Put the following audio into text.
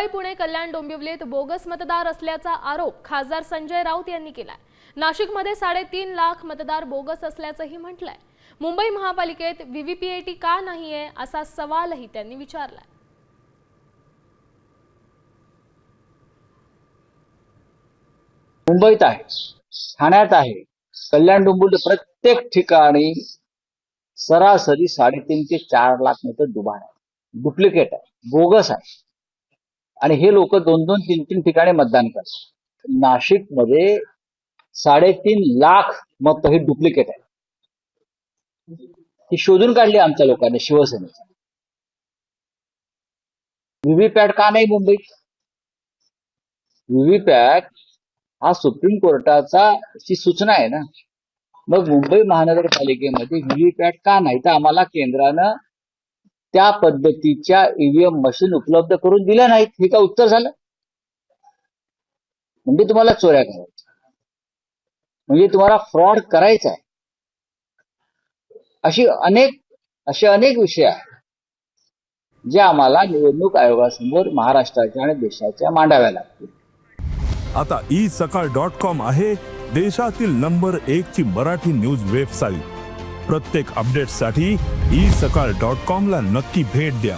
मुंबई पुणे कल्याण डोंबिवलीत bogus मतदार असल्याचा आरोप खासदार संजय राऊत यांनी केलाय। नाशिकमध्ये 3.5 लाख मतदार बोगस असल्याचंही म्हटलंय। मुंबई महापालिकेत व्हीव्हीपीएटी का नाहीये असा सवालही त्यांनी विचारलाय। मुंबईत आहे, ठाण्यात आहे, कल्याण डोंबिवली प्रत्येक ठिकाणी सरासरी 3.5 ते 4 लाख मतं दुबार आहे, डुप्लिकेट आहे, बोगस आहे आणि हे लोक 2-2, 3-3 ठिकाणी मतदान करतात। नाशिकमध्ये 3.5 लाख मत ही डुप्लिकेट आहे, ती शोधून काढली आमच्या लोकांनी शिवसेनेच्या। व्हीव्हीपॅट का नाही मुंबईत? व्हीव्हीपॅट हा सुप्रीम कोर्टाचा ची सूचना आहे ना। मग मुंबई महानगरपालिकेमध्ये व्हीव्हीपॅट का नाही? तर आम्हाला केंद्रानं त्या पद्धतीच्या ईव्हीएम मशीन उपलब्ध करून दिल्या नाहीत, हे का उत्तर झालं? म्हणजे तुम्हाला चोऱ्या करायच्या, म्हणजे तुम्हाला फ्रॉड करायचा आहे। असे अनेक विषय आहेत जे आम्हाला निवडणूक आयोगासमोर महाराष्ट्राच्या आणि देशाच्या मांडाव्या लागतील। आता isakal.com आहे देशातील नंबर 1 ची मराठी न्यूज वेबसाईट। प्रत्येक अपडेटसाठी isakal.com ला नक्की भेट द्या।